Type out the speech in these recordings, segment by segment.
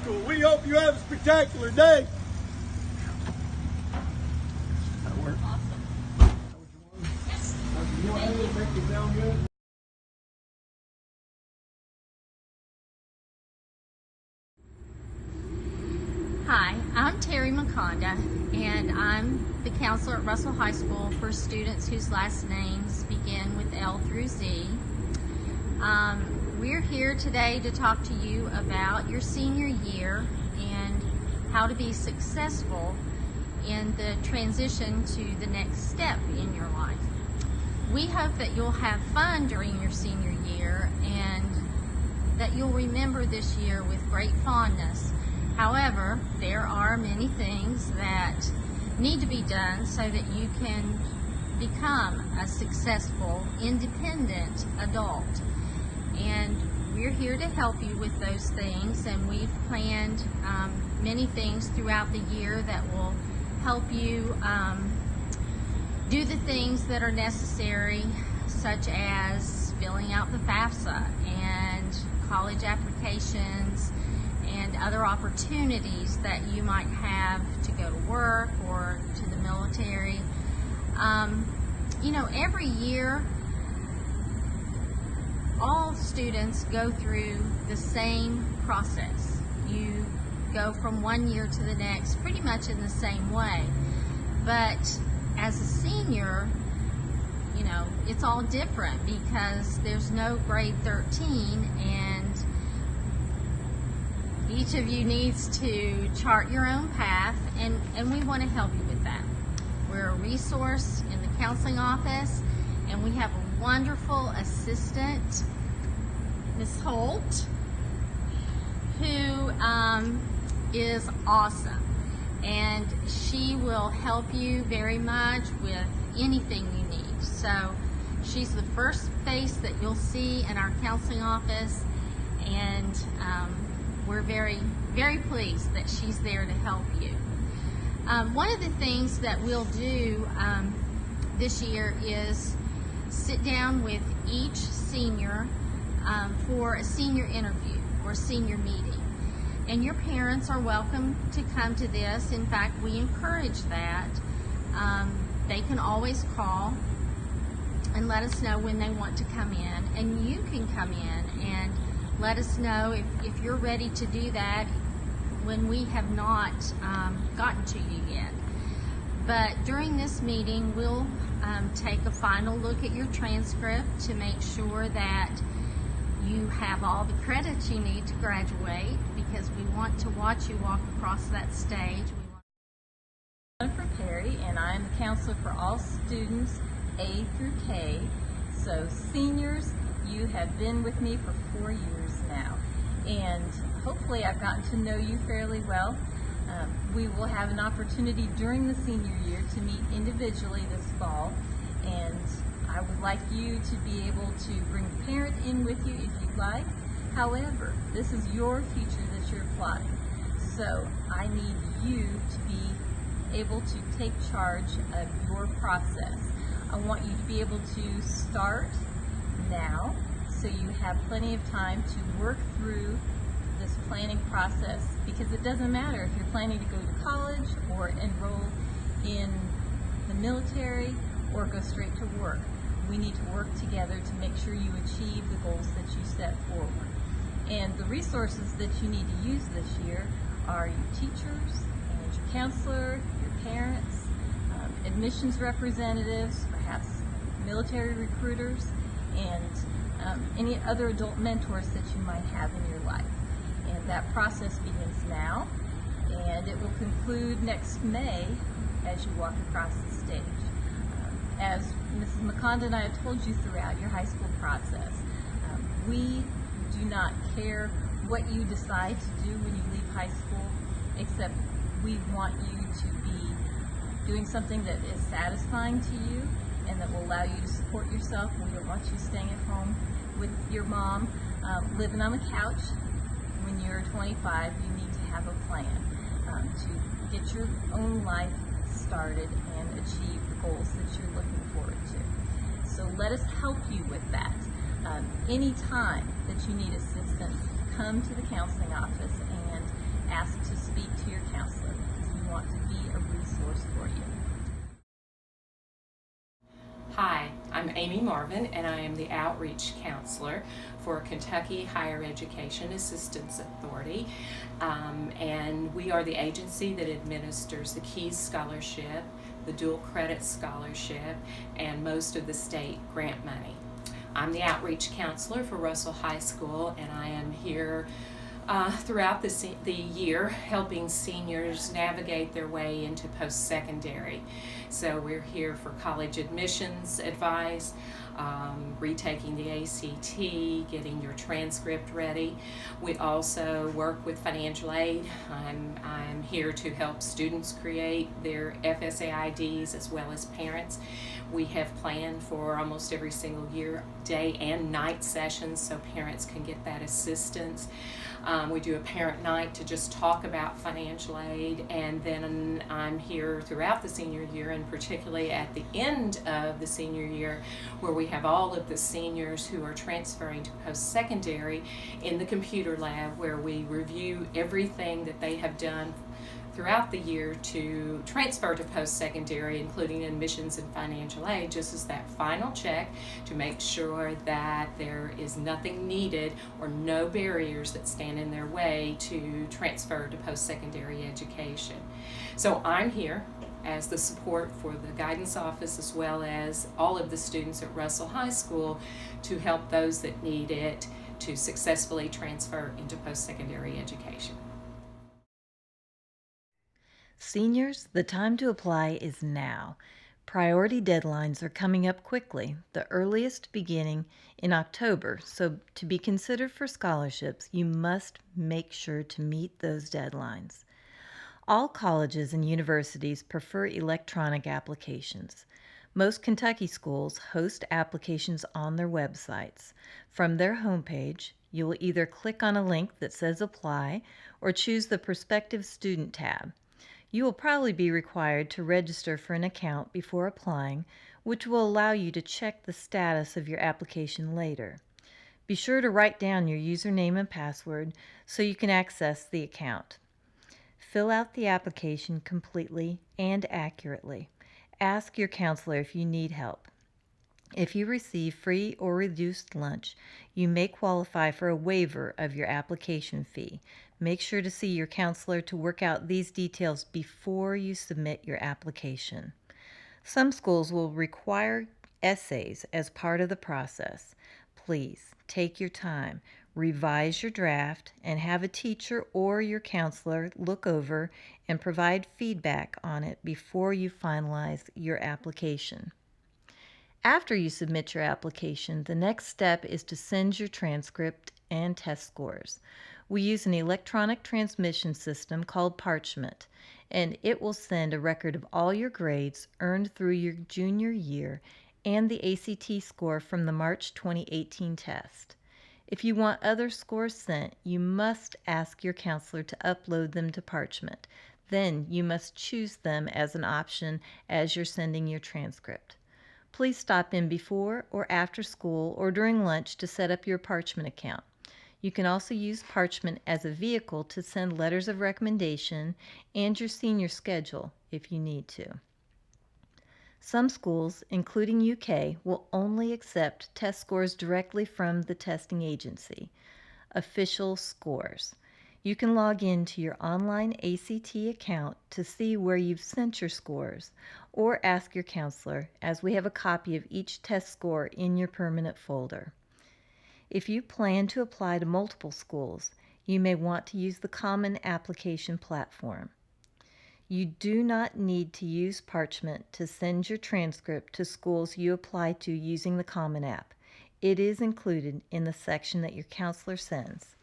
School. We hope you have a spectacular day. That work? Awesome. Yes. You want to make you sound good? Hi, I'm Terry Maconda, and I'm the counselor at Russell High School for students whose last names begin with L through Z. We're here today to talk to you about your senior year and how to be successful in the transition to the next step in your life. We hope that you'll have fun during your senior year and that you'll remember this year with great fondness. However, there are many things that need to be done so that you can become a successful, independent adult. And we're here to help you with those things, and we've planned many things throughout the year that will help you do the things that are necessary, such as filling out the FAFSA and college applications and other opportunities that you might have to go to work or to the military. You know, every year all students go through the same process. You go from one year to the next pretty much in the same way. But as a senior, you know, it's all different because there's no grade 13, and each of you needs to chart your own path, and we want to help you with that. We're a resource in the counseling office, and we have a wonderful assistant, Ms. Holt, who is awesome, and she will help you very much with anything you need. So she's the first face that you'll see in our counseling office, and we're very, very pleased that she's there to help you. One of the things that we'll do this year is sit down with each senior for a senior interview or senior meeting. And your parents are welcome to come to this. In fact, we encourage that. They can always call and let us know when they want to come in. And you can come in and let us know if you're ready to do that when we have not gotten to you yet. But during this meeting, we'll take a final look at your transcript to make sure that you have all the credits you need to graduate, because we want to watch you walk across that stage. I'm Jennifer Perry, and I'm the counselor for all students A through K. So seniors, you have been with me for 4 years now, and hopefully I've gotten to know you fairly well. We will have an opportunity during the senior year to meet individually this fall, and I would like you to be able to bring a parent in with you if you'd like. However, this is your future that you're plotting, so I need you to be able to take charge of your process. I want you to be able to start now, so you have plenty of time to work through this planning process, because it doesn't matter if you're planning to go to college or enroll in the military or go straight to work. We need to work together to make sure you achieve the goals that you set forward. And the resources that you need to use this year are your teachers and your counselor, your parents, admissions representatives, perhaps military recruiters, and any other adult mentors that you might have in your life. And that process begins now, and it will conclude next May as you walk across the stage. As Mrs. Maconda and I have told you throughout your high school process, we do not care what you decide to do when you leave high school, except we want you to be doing something that is satisfying to you and that will allow you to support yourself. We don't want you staying at home with your mom, living on the couch. When you're 25, you need to have a plan to get your own life started and achieve the goals that you're looking forward to. So let us help you with that. Any time that you need assistance, come to the counseling office and Amy Marvin, and I am the Outreach Counselor for Kentucky Higher Education Assistance Authority. And we are the agency that administers the KEYS Scholarship, the Dual Credit Scholarship, and most of the state grant money. I'm the Outreach Counselor for Russell High School, and I am here throughout the year helping seniors navigate their way into post-secondary. So we're here for college admissions advice, retaking the ACT, getting your transcript ready. We also work with financial aid. I'm here to help students create their FSA IDs as well as parents. We have planned for almost every single year day and night sessions so parents can get that assistance. We do a parent night to just talk about financial aid, and then I'm here throughout the senior year, and particularly at the end of the senior year, where we have all of the seniors who are transferring to post-secondary in the computer lab, where we review everything that they have done throughout the year to transfer to post-secondary, including admissions and financial aid, just as that final check to make sure that there is nothing needed or no barriers that stand in their way to transfer to post-secondary education. So I'm here as the support for the guidance office as well as all of the students at Russell High School to help those that need it to successfully transfer into post-secondary education. Seniors, the time to apply is now. Priority deadlines are coming up quickly, the earliest beginning in October, so to be considered for scholarships, you must make sure to meet those deadlines. All colleges and universities prefer electronic applications. Most Kentucky schools host applications on their websites. From their homepage, you will either click on a link that says Apply or choose the Prospective Student tab. You will probably be required to register for an account before applying, which will allow you to check the status of your application later. Be sure to write down your username and password so you can access the account. Fill out the application completely and accurately. Ask your counselor if you need help. If you receive free or reduced lunch, you may qualify for a waiver of your application fee. Make sure to see your counselor to work out these details before you submit your application. Some schools will require essays as part of the process. Please take your time, revise your draft, and have a teacher or your counselor look over and provide feedback on it before you finalize your application. After you submit your application, the next step is to send your transcript and test scores. We use an electronic transmission system called Parchment, and it will send a record of all your grades earned through your junior year and the ACT score from the March 2018 test. If you want other scores sent, you must ask your counselor to upload them to Parchment. Then you must choose them as an option as you're sending your transcript. Please stop in before or after school or during lunch to set up your Parchment account. You can also use Parchment as a vehicle to send letters of recommendation and your senior schedule if you need to. Some schools, including UK, will only accept test scores directly from the testing agency. Official scores. You can log into your online ACT account to see where you've sent your scores, or ask your counselor, as we have a copy of each test score in your permanent folder. If you plan to apply to multiple schools, you may want to use the Common Application Platform. You do not need to use Parchment to send your transcript to schools you apply to using the Common App. It is included in the section that your counselor sends.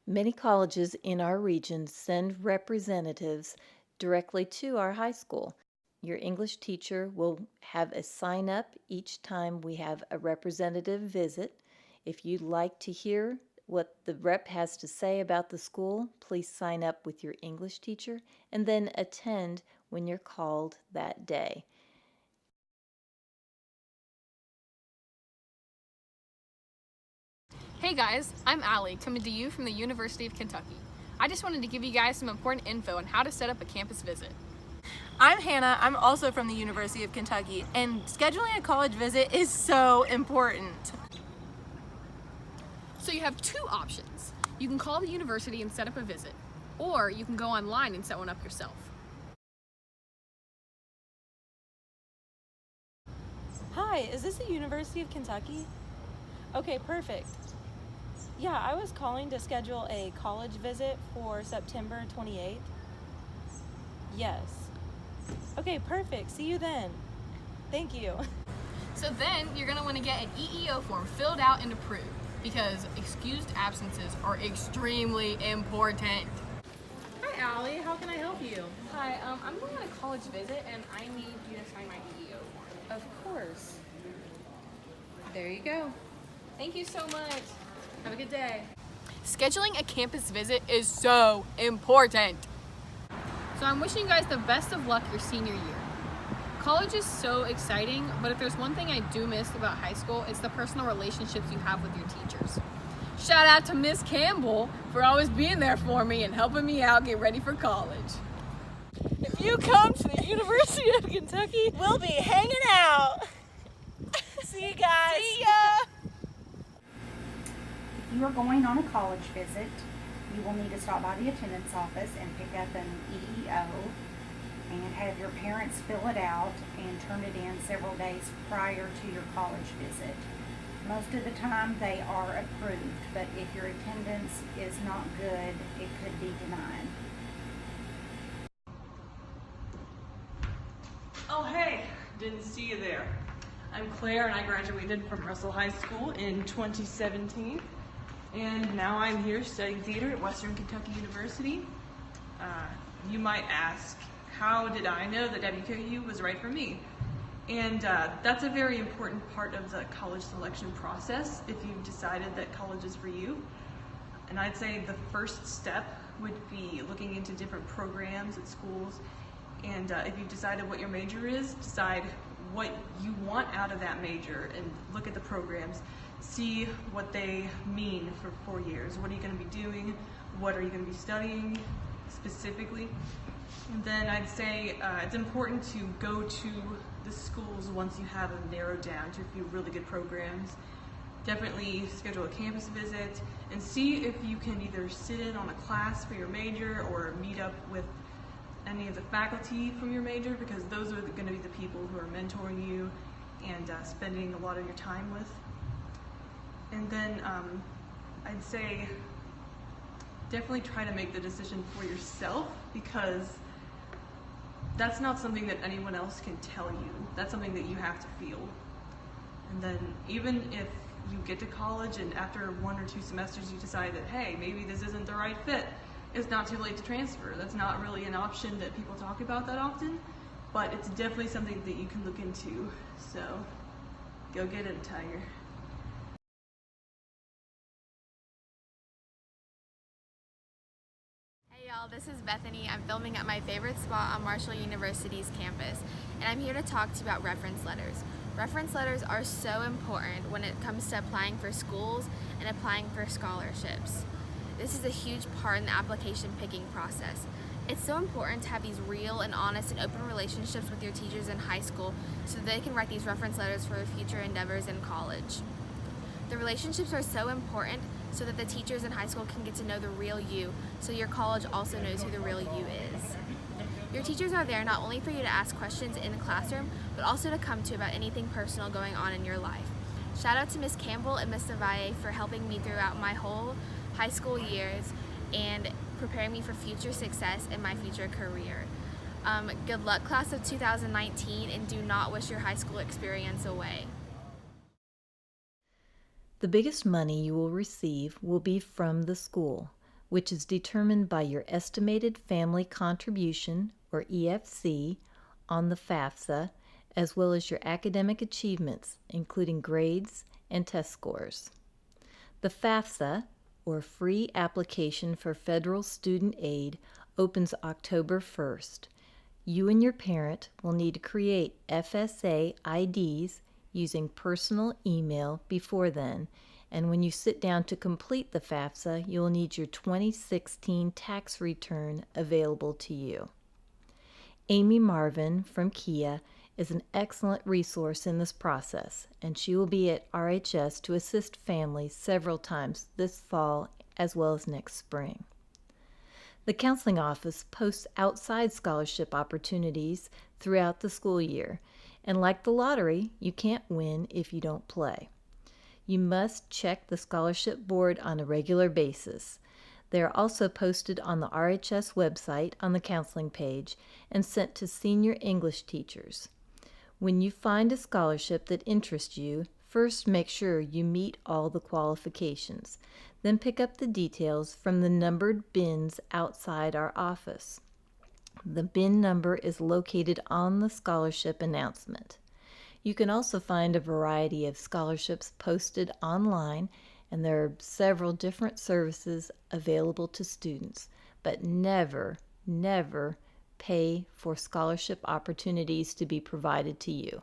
Many colleges in our region send representatives directly to our high school. Your English teacher will have a sign up each time we have a representative visit. If you'd like to hear what the rep has to say about the school, please sign up with your English teacher and then attend when you're called that day. Hey guys, I'm Allie, coming to you from the University of Kentucky. I just wanted to give you guys some important info on how to set up a campus visit. I'm Hannah. I'm also from the University of Kentucky, and scheduling a college visit is so important. So you have two options. You can call the university and set up a visit, or you can go online and set one up yourself. Hi, is this the University of Kentucky? Okay, perfect. Yeah, I was calling to schedule a college visit for September 28th. Yes. Okay, perfect. See you then. Thank you. So then you're going to want to get an EEO form filled out and approved, because excused absences are extremely important. Hi, Allie. How can I help you? Hi, I'm going on a college visit and I need you to sign my EEO form. Of course. There you go. Thank you so much. Have a good day. Scheduling a campus visit is so important. So I'm wishing you guys the best of luck your senior year. College is so exciting, but if there's one thing I do miss about high school, it's the personal relationships you have with your teachers. Shout out to Miss Campbell for always being there for me and helping me out get ready for college. If you come to the University of Kentucky, we'll be hanging out. See you guys. See ya. If you are going on a college visit, you will need to stop by the attendance office and pick up an EEO and have your parents fill it out and turn it in several days prior to your college visit. Most of the time they are approved, but if your attendance is not good, it could be denied. Oh hey, didn't see you there. I'm Claire and I graduated from Russell High School in 2017 and now I'm here studying theater at Western Kentucky University. You might ask, how did I know that WKU was right for me? And that's a very important part of the college selection process if you've decided that college is for you. And I'd say the first step would be looking into different programs at schools. And if you've decided what your major is, decide what you want out of that major and look at the programs. See what they mean for 4 years. What are you going to be doing? What are you going to be studying specifically? And then I'd say it's important to go to the schools once you have them narrowed down to a few really good programs. Definitely schedule a campus visit and see if you can either sit in on a class for your major or meet up with any of the faculty from your major, because those are going to be the people who are mentoring you and spending a lot of your time with. And then I'd say definitely try to make the decision for yourself, because that's not something that anyone else can tell you. That's something that you have to feel. And then even if you get to college and after 1 or 2 semesters you decide that, hey, maybe this isn't the right fit, it's not too late to transfer. That's not really an option that people talk about that often, but it's definitely something that you can look into. So go get it, Tiger. Hey y'all, this is Bethany. I'm filming at my favorite spot on Marshall University's campus, and I'm here to talk to you about reference letters. Reference letters are so important when it comes to applying for schools and applying for scholarships. This is a huge part in the application picking process. It's so important to have these real and honest and open relationships with your teachers in high school so they can write these reference letters for future endeavors in college. The relationships are so important so that the teachers in high school can get to know the real you, so your college also knows who the real you is. Your teachers are there not only for you to ask questions in the classroom, but also to come to about anything personal going on in your life. Shout out to Miss Campbell and Miss Navalle for helping me throughout my whole high school years and preparing me for future success in my future career. Good luck, class of 2019, and do not wish your high school experience away. The biggest money you will receive will be from the school, which is determined by your estimated family contribution, or EFC, on the FAFSA, as well as your academic achievements, including grades and test scores. The FAFSA, or Free Application for Federal Student Aid, opens October 1st. You and your parent will need to create FSA IDs using personal email before then, and when you sit down to complete the FAFSA, you'll need your 2016 tax return available to you. Amy Marvin from Kia is an excellent resource in this process, and she will be at RHS to assist families several times this fall as well as next spring. The counseling office posts outside scholarship opportunities throughout the school year, and like the lottery, you can't win if you don't play. You must check the scholarship board on a regular basis. They are also posted on the RHS website on the counseling page and sent to senior English teachers. When you find a scholarship that interests you, first make sure you meet all the qualifications. Then pick up the details from the numbered bins outside our office. The bin number is located on the scholarship announcement. You can also find a variety of scholarships posted online, and there are several different services available to students, but never pay for scholarship opportunities to be provided to you.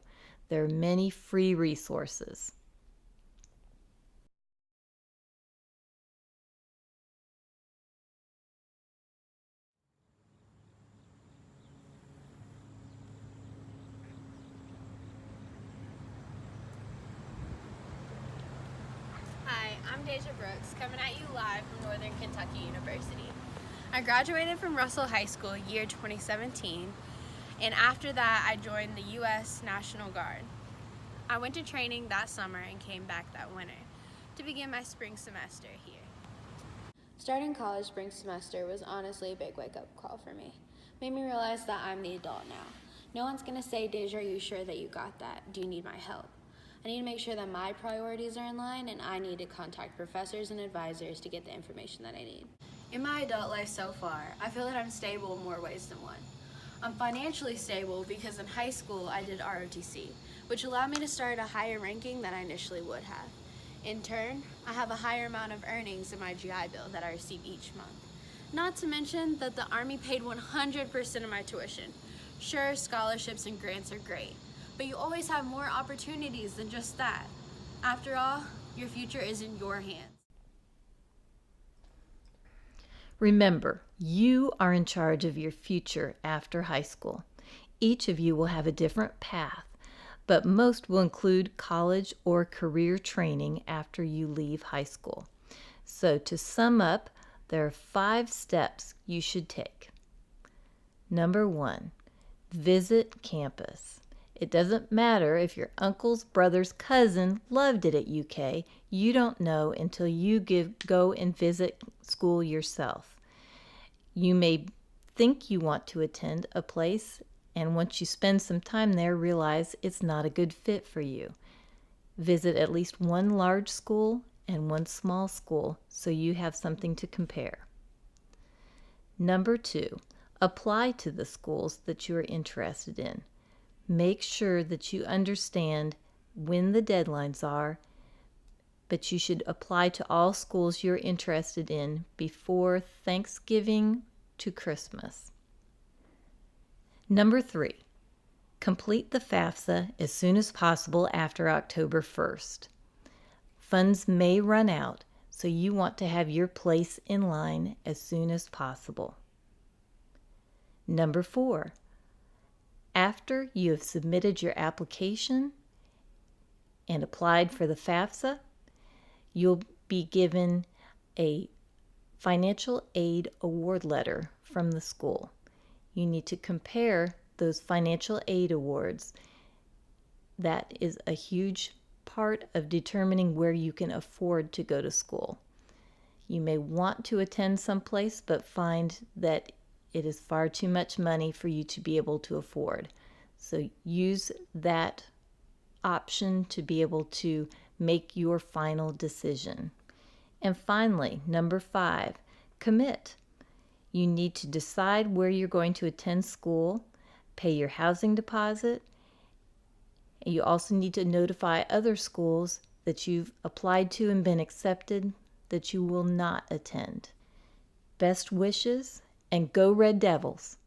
There are many free resources. Hi, I'm Deja Brooks, coming at you live from Northern Kentucky University. I graduated from Russell High School year 2017, and after that I joined the U.S. National Guard. I went to training that summer and came back that winter to begin my spring semester here. Starting college spring semester was honestly a big wake-up call for me. Made me realize that I'm the adult now. No one's gonna say, Deja, are you sure that you got that? Do you need my help? I need to make sure that my priorities are in line, and I need to contact professors and advisors to get the information that I need. In my adult life so far, I feel that I'm stable in more ways than one. I'm financially stable because in high school I did ROTC, which allowed me to start at a higher ranking than I initially would have. In turn, I have a higher amount of earnings in my GI Bill that I receive each month. Not to mention that the Army paid 100% of my tuition. Sure, scholarships and grants are great, but you always have more opportunities than just that. After all, your future is in your hands. Remember, you are in charge of your future after high school. Each of you will have a different path, but most will include college or career training after you leave high school. So to sum up, there are 5 steps you should take. Number 1, visit campus. It doesn't matter if your uncle's brother's cousin loved it at UK. You don't know until you go and visit school yourself. You may think you want to attend a place, and once you spend some time there, realize it's not a good fit for you. Visit at least one large school and one small school so you have something to compare. Number 2, apply to the schools that you are interested in. Make sure that you understand when the deadlines are, but you should apply to all schools you're interested in before Thanksgiving to Christmas. Number 3, complete the FAFSA as soon as possible after October 1st. Funds may run out, so you want to have your place in line as soon as possible. Number 4, after you have submitted your application and applied for the FAFSA, you'll be given a financial aid award letter from the school. You need to compare those financial aid awards. That is a huge part of determining where you can afford to go to school. You may want to attend someplace but find that it is far too much money for you to be able to afford. So use that option to be able to make your final decision. And finally, number 5, commit. You need to decide where you're going to attend school, pay your housing deposit. You also need to notify other schools that you've applied to and been accepted that you will not attend. Best wishes, and go Red Devils!